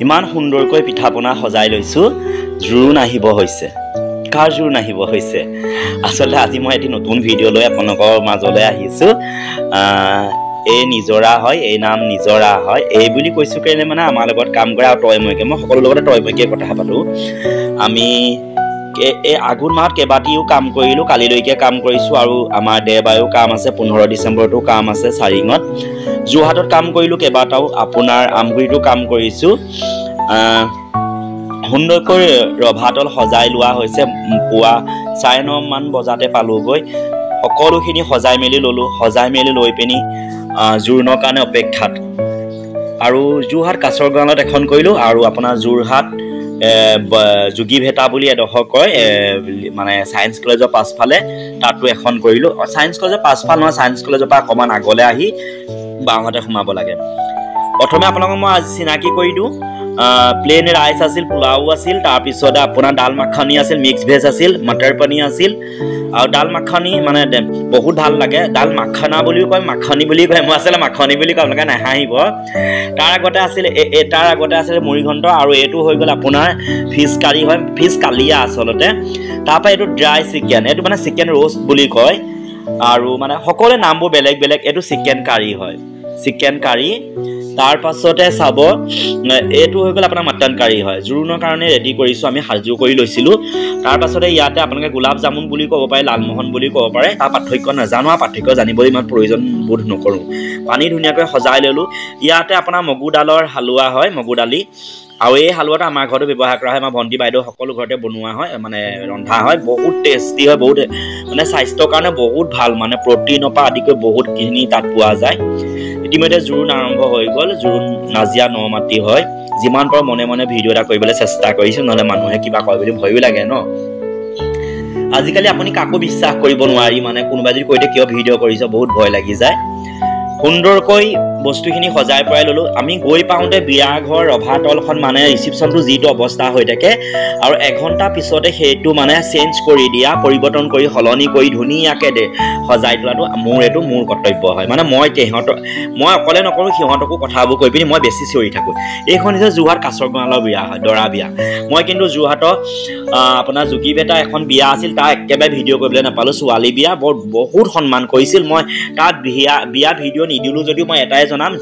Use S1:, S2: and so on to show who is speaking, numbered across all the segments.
S1: ইমান সুন্দৰকৈ পিঠা পনা সজাই লৈছো জোৰোণ আহিব হৈছে কাৰ জোৰোণ আহিব হৈছে আসলে আজি মই এটি নতুন ভিডিঅ' লৈ আপোনালোকৰ মাজলৈ আহিছো এই নিজৰা হয় এই নাম নিজৰা হয় এই বুলি কৈছো কেলে মানে আমাৰ লগত কাম কৰা তয়ময়কে মই সকলো লগতে তয়ময়কে কথা পাতো আমি এই আগুন মাহত কেবাটিও কাম কৰিলো কালিলৈকে কাম কৰিছো আৰু আমাৰ দেওবাৰেও কাম আছে 15 ডিসেম্বৰটো কাম আছে চাৰিঙত যোৰহাটত কাম কৰিলো কেবাটাও আপোনাৰ আমগুৰিটো কাম কৰিছো সুন্দৰকৈ ৰভাতল সজাই লোৱা হৈছে পুৱা 9:30 মান বজাতে পালোগৈ সকলোখিনি সজাই মেলি ললো সজাই মেলি লৈ পিনি জোৰোণৰ কাৰণে অপেক্ষাত আৰু যোৰহাট কাছৰ গাঁৱত এখন কৰিলো আৰু আপোনাৰ যোৰহাট যোগী ভেটা বুলি এডোখৰ কয় মানে সায়েন্স কলেজৰ পাছফালে তাতো এখন কৰিলো সায়েন্স কলেজৰ পাছফাল নহয় সায়েন্স কলেজৰ পৰা অকমান আগলৈ আহি বাওঁহাতে সোমাব লাগে প্ৰথমে আপোনাক মই আজি চিনাকি কৰি দিওঁ প্লেন ৰাইচ আছিল পোলাও আছিল তাৰ পিছত আপোনাৰ ডাল মাখানি আছিল মিক্স ভেজ আছিল মটৰ পনীৰ আছিল আৰু ডাল মাখানি মানে বহুত ভাল লাগে ডাল মাখানা বুলিও কয় মাখানি বুলি কয় মই আসলে মাখানি বুলি কম লাগে নাহাহিব তাৰ আগতে আছিল মুৰিঘণ্ট আৰু এটো হৈ গল আপোনাৰ ফিশ কাৰী হয় ফিশ কালিয়া আসলতে তাৰপা এটো ড্ৰাই চিকেন এটো মানে চিকেন रोस्ट বুলি কয় আৰু মানে সকলো নামবোৰ বেলেগ বেলেগ এটো চিকেন কাৰী হয় চিকেন কাৰী তাৰ পাছতে চাব এটো হৈ গল আপোনাৰ মটন কাৰী হয় জোৰোণৰ কাৰণে ৰেডি কৰিছো আমি হাজু কৰি লৈছিলো তাৰ পাছতে ইয়াতে আপোনালোকে গোলাপ জামুন বুলি ক'ব পাৰে লালমোহন বুলি ক'ব পাৰে তাৰ পাৰ্থক্য নাজানো পাৰ্থক্য জানিবলৈ ইমান প্ৰয়োজন বোধ নকৰো পানী ধুনিয়াকৈ সজাই ললো ইয়াতে আপোনাৰ মগু ডালৰ হালুৱা হয় মগু ডালি আৰু এই হালুৱাটা আমাৰ ঘৰতে ব্যৱহাৰ কৰা হয় আমাৰ ভন্টি বাইদেউ সকলো ঘৰতে বনোৱা হয় মানে ৰন্ধা হয় বহুত টেষ্টি হয় বহুত মানে স্বাস্থ্যৰ কাৰণে বহুত ভাল মানে প্ৰটিনৰ পৰা আদি কৰি বহুত কিনি তাত পোৱা যায় ইতিমধ্যে জোৰোণ আৰম্ভ হৈ গল জোৰোণ নাজিয়া নমাতি হয় যিমান পাৰ মনে মনে ভিডিঅ' এটা কৰিবলৈ চেষ্টা কৰিছো নহলে মানুহে কিবা কয় বুলি ভয়ও লাগে ন আজিকালি আপুনি কাকো বিশ্বাস কৰিব নোৱাৰি মানে কোনোবা যদি কইতে কিয় ভিডিঅ' কৰিছ বহুত ভয় লাগি যায় সুন্দৰকৈ বস্তুখিনি সজাই পৰাই ললো আমি গৈ পাওঁতে বিয়া ঘৰ ৰভাতলখন মানে ৰিসেপশনটো যিটো অৱস্থা হৈ থাকে আৰু 1 ঘণ্টা পিছতে সেইটো মানে চেঞ্জ কৰি দিয়া পৰিৱৰ্তন কৰি হলনি কৰি ধুনিয়াকে দে সজাই তোলাটো মোৰ কৰ্তব্য হয় মানে মই অকলে নকৰো সিহঁতকো কথাবোৰ কৈ পিনি মই বেছি চিঞৰি থাকো এইখন হৈছে যোৰহাট কাছৰ গাঁৱৰ বিয়া হয় দৰা বিয়া মই কিন্তু যোৰহাটৰ আপোনাৰ যোগী ভেটা এখন বিয়া আছিল তাৰ একেবাৰে ভিডিঅ' কৰিবলৈ নাপালো ছোৱালী বিয়া বহুত সন্মান কৰিছিল মই তাত বিয়া ভিডিঅ' নিদিলো যদিও মই এটাই জনাম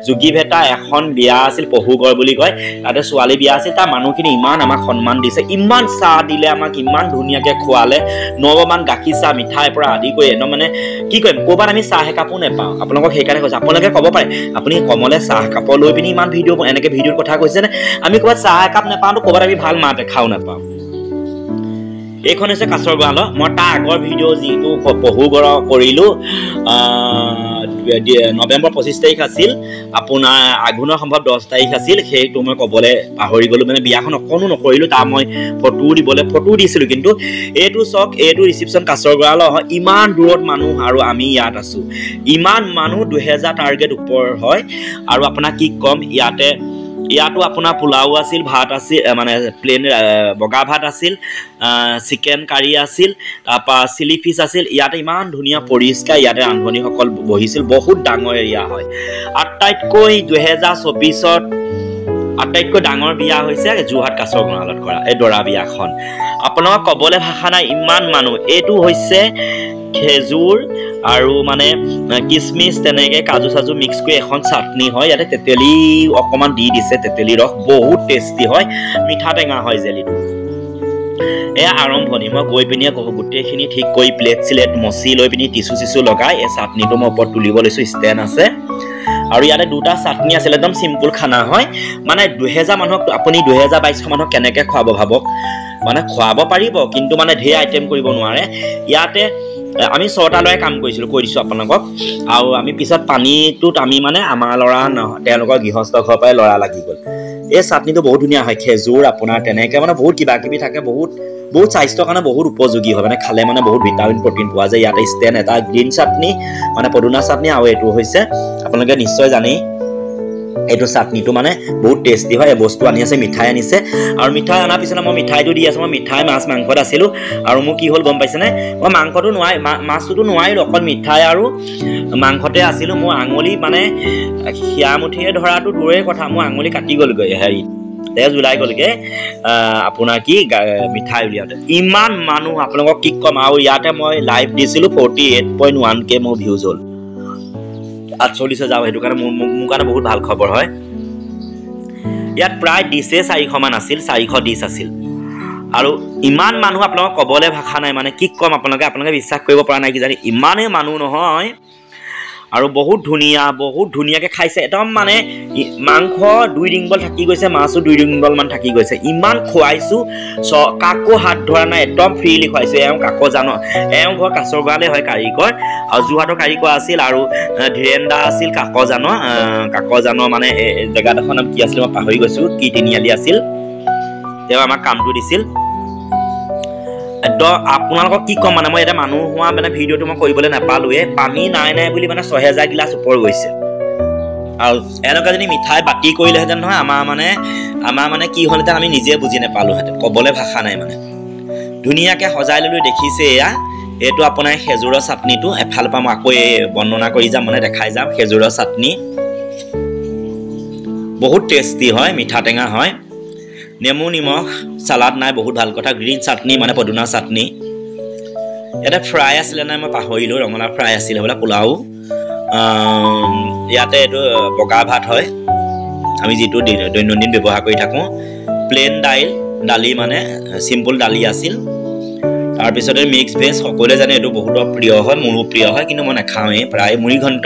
S1: যোগী ভেটা এখন বিয়া আছিল পহুগড় বুলি কয় তাতে ছোৱালী বিয়া আছিল তাৰ মানুহখিনি ইমান আমাক সন্মান দিছে ইমান চাহ দিলে আমাক ইমান ধুনিয়াকে খোৱালে নৱমান গাখীৰ চাহ মিঠাই পৰা আদি কৰি একদম মানে কি কৰিম ক'বাত আমি চাহ একাপো নেপাওঁ আপোনালোকক সেইকাৰণে কৈছো আপোনালোকে ক'ব পাৰে আপুনি কমলে চাহ কাপ লৈ পিনি ইমান ভিডিঅ' এনেকে ভিডিঅ'ৰ কথা কৈছে নে আমি ক'বাত চাহ একাপ নেপাওঁ ক'বাত আমি ভাল মাত খাও নাপাওঁ এইখন হৈছে কাছৰ গাঁৱৰ মই তাৰ আগৰ ভিডিঅ' যিটো পহুগড় কৰিলো নৱেম্বৰ 25 তাৰিখ আছিল আপোনাৰ আঘোণৰ সম্ভৱ 10 তাৰিখ আছিল সেইটো মই ক'বলৈ পাহৰি গলো মানে বিয়াখন অকনো নকৰিলো তাৰ মই ফটো দিছিলো কিন্তু এইটো ৰিসেপশন কাছৰ গাঁৱৰ হয় ইমান দূৰত মানুহ আৰু আমি ইয়াত আছো ইমান মানুহ 2000 টাৰ্গেট ওপৰ হয় আৰু আপোনাক কি কম ইয়াতো আপোনাৰ পোলাও আছিল ভাত আছিল মানে প্লেন বগা ভাত আছিল চিকেন কাৰী আছিল তাৰপা চিলি ফিশ আছিল ইয়াতে ইমান ধুনিয়া পৰিষ্কাৰ ইয়াতে ৰান্ধনীসকল বহিছিল বহুত ডাঙৰ এৰিয়া হয় আটাইতকৈ 2024ত আটাইতকৈ ডাঙৰ বিয়া হৈছে যোৰহাট কাছৰ গাঁৱত কৰা এই দৰা বিয়াখন আপোনাক ক'বলৈ ভাষা নাই ইমান মানুহ এইটো হৈছে খেজুৰ আৰু মানে কিসমিস তেনেকে কাজু সাজু মিক্স কৰি এখন চাটনি হয় ইয়াতে তেতেলি অকমান দি দিছে তেতেলি ৰস বহুত টেষ্টি হয় মিঠা টেঙা হয় জেলিটো এয়া আৰম্ভণি মই গৈ পিনি গোটেইখিনি ঠিক কৰি প্লেট মচি লৈ পিনি টিচু লগাই এই চাটনিটো মই ওপৰত তুলিব লৈছো ষ্টেণ্ড আছে আৰু ইয়াতে দুটা চাটনি আছিল একদম সিম্পল খানা হয় মানে 2000 মানুহক আপুনি 2200 মানুহক কেনেকে খুৱাব ভাবক মানে খুৱাব পাৰিব কিন্তু মানে ধেৰ আইটেম কৰিব নোৱাৰে ইয়াতে আমি 6টা লৈ কাম কৰিছিলো কৈ দিছো আপোনালোকক আৰু আমি পিছত পানীটোত আমি মানে আমাৰ লৰা তেওঁলোকৰ গৃহস্থ ঘৰৰ পৰাই লৰা লাগি গল এই চাটনিটো বহুত ধুনিয়া হয় খেজুৰ আপোনাৰ তেনেকে মানে বহুত কিবা কিবি থাকে বহুত স্বাস্থ্যৰ কাৰণে বহুত উপযোগী হয় মানে খালে মানে বহুত ভিটামিন প্ৰটিন পোৱা যায় ইয়াতে ষ্টেন এটা গ্ৰীণ চাটনি মানে পদুনা চাটনি আৰু এইটো হৈছে আপোনালোকে নিশ্চয় জানেই এইটো চাটনিটো মানে বহুত টেষ্টি হয় বস্তু আনি আছে মিঠাই আনিছে আৰু মিঠাই অনাৰ পিছতে মই মিঠাইটো দি আছোঁ মই মিঠাই মাছ মাংসত আছিলোঁ আৰু মোৰ কি হ'ল গম পাইছেনে মই মাংসটো মাছটোতো নোৱাৰিলোঁ অকল মিঠাই আৰু মাংসতে আছিলোঁ মোৰ আঙুলি মানে সিয়ামুঠিয়ে ধৰাটো দূৰৰে কথা মোৰ আঙুলি কাটি গ'লগৈ হেৰি তেজ ওলাই গ'লগে আপোনাৰ কি মিঠাই উলিয়াওঁতে ইমান মানুহ আপোনালোকক কি ক'ম আৰু ইয়াতে মই লাইভ দিছিলোঁ 48.1K মোৰ ভিউজ হ'ল 48 যাওঁ সেইটো কাৰণে মোৰ কাৰণে বহুত ভাল খবৰ হয় ইয়াত প্ৰায় ডিছে 400 মান আছিল 400 ডিছ আছিল আৰু ইমান মানুহ আপোনালোকক ক'বলৈ ভাষা নাই মানে কি ক'ম আপোনালোকে বিশ্বাস কৰিব পৰা নাই কি জানি ইমানেই মানুহ নহয় আৰু বহুত ধুনীয়াকৈ খাইছে একদম মানে মাংস 2 ডিংবল থাকি গৈছে মাছো 2 ডিংবল মান থাকি গৈছে ইমান খুৱাইছোঁ কাকো হাত ধৰা নাই একদম ফ্ৰীলি খুৱাইছোঁ কাকো জানো ঘৰ কাছৰ গাঁৱলৈ হয় কাৰিকৰ আৰু যোৰহাটৰ কাৰিকৰ আছিল আৰু ধীৰেন্দা আছিল কাকো জানো মানে জেগাডোখৰ নাম কি আছিল মই পাহৰি গৈছোঁ কি তিনিআলি আছিল তেওঁ আমাক কামটো দিছিল একদম আপোনালোকক কি ক'ম মানে মই এটা মানুহ হোৱা মানে ভিডিঅ'টো মই কৰিবলৈ নাপালোৱে পানী নাই বুলি মানে 6000 গিলাচ ওপৰ গৈছে আৰু এনেকুৱা যদি মিঠাই বাতি কৰিলেহেঁতেন নহয় আমাৰ মানে কি হ'লহেঁতেন আমি নিজে বুজি নাপালোহেঁতেন ক'বলৈ ভাষা নাই মানে ধুনীয়াকৈ সজাই ল'লোঁ দেখিছে এইটো আপোনাৰ খেজুৰৰ চাটনিটো এফালৰ পৰা মই আকৌ বৰ্ণনা কৰি যাম মানে দেখাই যাম খেজুৰৰ চাটনি বহুত টেষ্টি হয় মিঠা টেঙা হয় নেমু নিমখ চালাড নাই বহুত ভাল কথা গ্ৰীণ চাটনি মানে পদুনা চাটনি ইয়াতে ফ্ৰাই আছিলে নাই মই পাহৰিলোঁ ৰঙালাও ফ্ৰাই আছিলে বোলে পোলাও ইয়াতে এইটো বগা ভাত হয় আমি যিটো দৈনন্দিন ব্যৱহাৰ কৰি থাকোঁ প্লেইন দালি মানে চিম্পল দালি আছিল তাৰপিছতে মিক্স ভেজ সকলোৱে জানে এইটো বহুতৰ প্ৰিয় হয় মোৰো প্ৰিয় হয় কিন্তু মই নাখাওঁৱেই প্ৰায় মুড়ি ঘণ্ট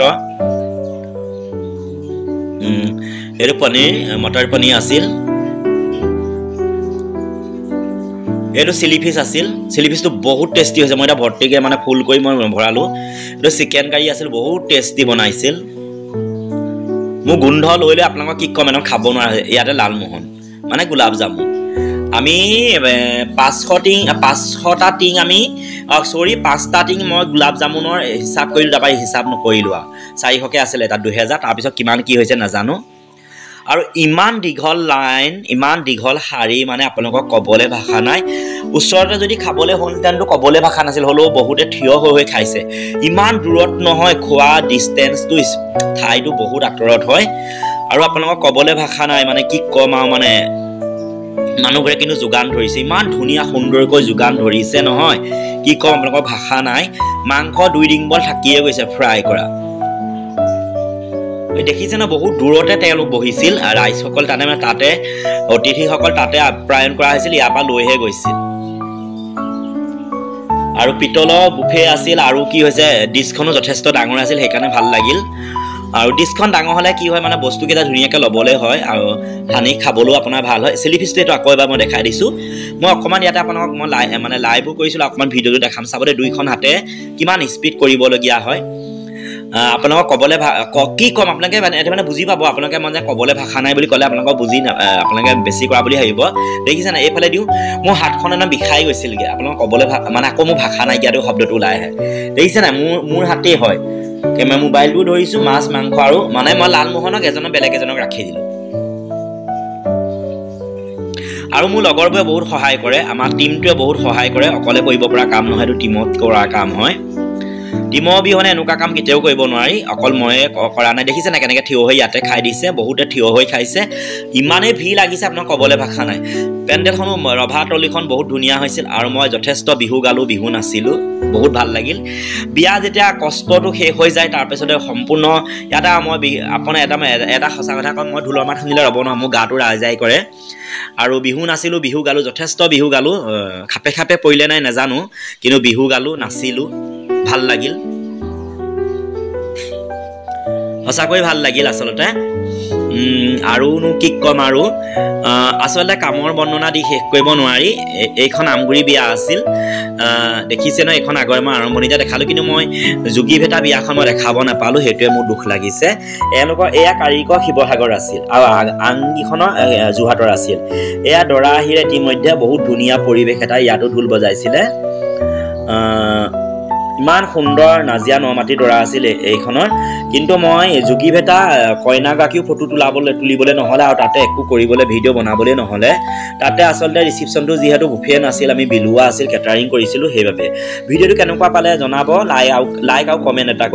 S1: এইটো পনীৰ মটৰ পনীৰ আছিল এইটো চিলি ফিছ আছিল চিলি ফিছটো বহুত টেষ্টি হৈছে মই এটা ভৰ্তিকৈ মানে ফুল কৰি মই ভৰালোঁ এইটো চিকেন কাৰী আছিল বহুত টেষ্টি বনাইছিল মোৰ গোন্ধ লৈ আপোনালোকক কি ক'ম খাব নোৱাৰে ইয়াতে লালমোহন মানে গোলাপ জামুন আমি 500টা টিং আমি 5টা টিং মই গোলাপ জামুনৰ হিচাপ কৰিলোঁ তাৰপৰা হিচাপ নকৰিলোঁ আৰু 400কৈ আছিলে তাত 2000 তাৰপিছত কিমান কি হৈছে নাজানো আৰু ইমান দীঘল লাইন ইমান দীঘল শাৰী মানে আপোনালোকক ক'বলৈ ভাষা নাই ওচৰতে যদি খাবলৈ হ'লহেঁতেনতো ক'বলৈ ভাষা নাছিল হ'লেও বহুতে থিয় হৈ খাইছে ইমান দূৰত নহয় খোৱা ডিষ্টেঞ্চটো ঠাইটো বহুত আঁতৰত হয় আৰু আপোনালোকক ক'বলৈ ভাষা নাই মানে কি ক'ম আৰু মানে মানুহবোৰে কিন্তু যোগান ধৰিছে ইমান ধুনীয়া সুন্দৰকৈ যোগান ধৰিছে নহয় কি ক'ম আপোনালোকৰ ভাষা নাই মাংস 2 ডিংবল থাকিয়ে গৈছে ফ্ৰাই কৰা দেখিছে না বহুত দূৰতে তেওঁলোক বহিছিল ৰাইজসকল তাতে অতিথিসকল তাতে আপ্যায়ন কৰা হৈছিল ইয়াৰ পৰা লৈহে গৈছিল আৰু পিতলৰ বুফে আছিল আৰু কি হৈছে ডিছখনো যথেষ্ট ডাঙৰ আছিল সেইকাৰণে ভাল লাগিল আৰু ডিছখন ডাঙৰ হ'লে কি হয় মানে বস্তুকেইটা ধুনীয়াকৈ ল'বলৈ হয় আৰু সানি খাবলৈও আপোনাৰ ভাল হয় চিলি ফিছটো এইটো আকৌ এবাৰ মই দেখাই দিছোঁ মই অকণমান ইয়াতে আপোনালোকক মই মানে লাইভো কৰিছিলোঁ অকণমান ভিডিঅ'টো দেখাম চাবলৈ 2খন হাতে কিমান স্পীড কৰিবলগীয়া হয় আপোনালোকক ক'বলৈ কি ক'ম আপোনালোকে মানে বুজি পাব আপোনালোকে মানে ক'বলৈ ভাষা নাই বুলি ক'লে আপোনালোকক আপোনালোকে বেছি কৰা বুলি ভাবিব দেখিছে নাই এইফালে দিওঁ মোৰ হাতখন একদম বিষাই গৈছিলগৈ আপোনালোকক ক'বলৈ মানে আকৌ মোৰ ভাষা নাইকিয়াটো শব্দটো ওলাই আহে দেখিছে নাই মোৰ হাতেই হয় মই মোবাইলটো ধৰিছোঁ মাছ মাংস আৰু মানে মই লালমোহনক বেলেগ এজনক ৰাখি দিলোঁ আৰু মোৰ লগৰবোৰে বহুত সহায় কৰে আমাৰ টিমটোৱে বহুত সহায় কৰে অকলে কৰিব পৰা কাম নহয় এইটো টিমত কৰা কাম হয় টিমৰ অবিহনে এনেকুৱা কাম কেতিয়াও কৰিব নোৱাৰি অকল ময়ে কৰা নাই দেখিছে না কেনেকৈ থিয় হৈ ইয়াতে খাই দিছে বহুতে থিয় হৈ খাইছে ইমানেই ভিৰ লাগিছে আপোনাক ক'বলৈ ভাষা নাই পেণ্ডেলখনো ৰভাতলিখন বহুত ধুনীয়া হৈছিল আৰু মই যথেষ্ট বিহু গালোঁ বিহু নাচিলোঁ বহুত ভাল লাগিল বিয়া যেতিয়া কষ্টটো শেষ হৈ যায় তাৰপিছতে সম্পূৰ্ণ ইয়াতে মই আপোনাৰ এটা সঁচা কথা কওঁ মই ঢোলৰ মাত শুনিলে ৰ'ব নহয় মোৰ গাটো ৰাইজাই কৰে আৰু বিহু নাচিলোঁ বিহু গালোঁ যথেষ্ট বিহু গালোঁ খাপে পৰিলে নাই নাজানো কিন্তু বিহু গালোঁ নাচিলোঁ ভাল লাগিল সঁচাকৈ ভাল লাগিল আচলতে আৰুনো কি ক'ম আৰু আচলতে কামৰ বৰ্ণনা দি শেষ কৰিব নোৱাৰি এইখন আমগুৰি বিয়া আছিল দেখিছে ন এইখন আগৰ মই আৰম্ভণিতে দেখালোঁ কিন্তু মই যোগী ভেটা বিয়াখন মই দেখাব নাপালোঁ সেইটোৱে মোৰ দুখ লাগিছে এওঁলোকৰ এয়া কাৰিকৰ শিৱসাগৰ আছিল আৰু আনকেইখনৰ যোৰহাটৰ আছিল এয়া দৰা আহিলে ইতিমধ্যে বহুত ধুনীয়া পৰিৱেশ এটা ইয়াতো ঢোল বজাইছিলে ইমান সুন্দৰ নাজিয়া নমাটি দৰা আছিল এইখনৰ কিন্তু মই যোগী ভেটা কইনাগৰাকীও ফটো তুলিবলৈ নহ'লে আৰু তাতে একো কৰিবলৈ ভিডিঅ' বনাবলৈ নহ'লে তাতে আচলতে ৰিচিপশ্যনটো যিহেতু বুফে নাছিল আমি বিলোৱা আছিল কেটাৰিং কৰিছিলোঁ সেইবাবে ভিডিঅ'টো কেনেকুৱা পালে জনাব লাইক আৰু কমেণ্ট এটা কৰি